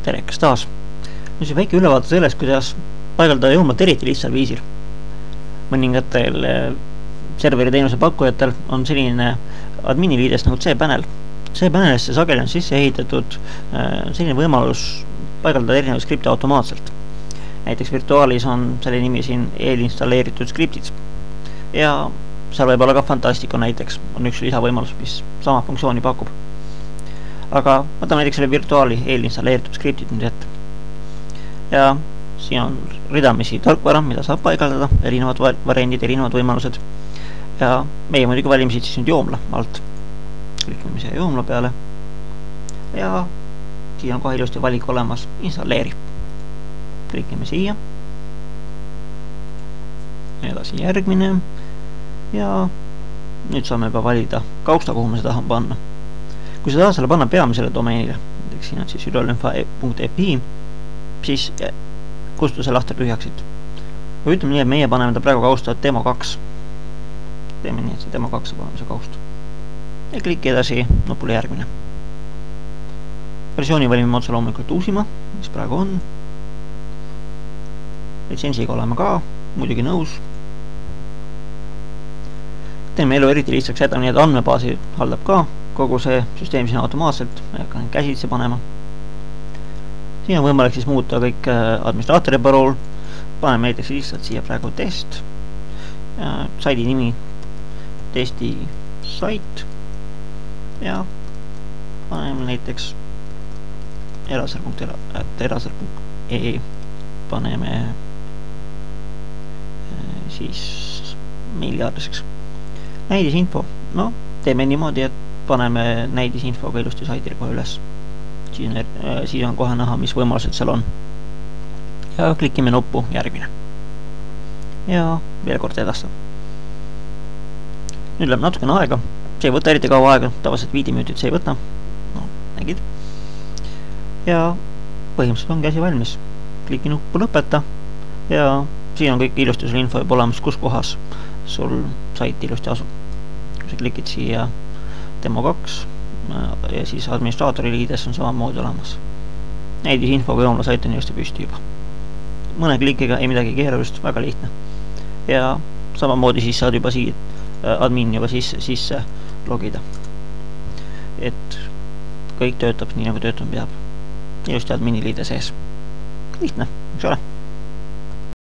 Terekas taas. Nüüd väike ülevaate sellest, kuidas paigaldada joomlat eriti lihtsal viisil. Mõningatel serveri teenuse pakkujatel on selline adminiliides nagu cPanel. cPanelisse sageli on sisse ehitatud selline võimalus paigaldada erinevaid skripte automaatselt. Näiteks virtuaalis on selle nimi siin eelinstalleeritud skriptid. Ja seal võib olla ka Fantastico näiteks, on üks lisavõimalus, mis sama funktsiooni pakub. Aga võtame näiteks selle virtuaali eelinstalleeritud skriptid nüüd ette. Ja siin on ridamisi tarkvara, mida saab paigaldada, erinevad variandid, erinevad võimalused. Ja meie muidugi valime siit siis nüüd joomla alt. Klikime siia joomla peale. Ja siin on kohe ilusti valik olemas, installeeri. Klikime siia. Edasi järgmine. Ja nüüd saame juba valida kausta, kuhu me seda tahame panna. Kui sa tahad selle panna peamisele domeenile, näiteks siin on siis ürl.fi, siis kustuta see lahter tühjaksid. Või ütleme nii, et meie paneme ta praegu kausta demo 2. Teeme nii, et see demo 2 saab olema see kaust. Ja klikki edasi nupule järgmine. Versiooni valime otse loomulikult uusima, mis praegu on. Litsensiga oleme ka, muidugi nõus. Teeme elu eriti lihtsaks jätame nii, et andmebaasi haldab ka kogu see süsteem siin automaatselt, me hakkan käsitse panema. Siin on võimalik siis muuta kõik administraatori parool, paneme näiteks lihtsalt siia praegu test, saidi nimi testi sait ja paneme näiteks eraser.ee paneme siis meiliaadressiks. Näidisinfo, no teeme niimoodi, et paneme näidisinfoga ilusti saidile kohe üles. Siis on kohe näha, mis võimalused seal on. Ja klikime nuppu järgmine. Ja veel kord edasta. Nüüd läheb natukene aega. See ei võta eriti kaua aega, tavaliselt 5 minutit see ei võta. No, nägid. Ja põhimõtteliselt ongi asi valmis. Kliki nuppu lõpeta. Ja siin on kõik ilusti sul info juba olemas, kus kohas sul sait ilusti asub. Kui sa klikid siia demo 2 ja siis administraatori liides on samamoodi olemas. Näidisinfoga joomla sait on ilusti püsti juba. Mõne klikiga ei midagi keerulist, väga lihtne. Ja samamoodi siis saad juba siia admin juba sisse logida. Et kõik töötab nii, nagu töötama peab. Ilusti admini liide sees. Lihtne, eks ole?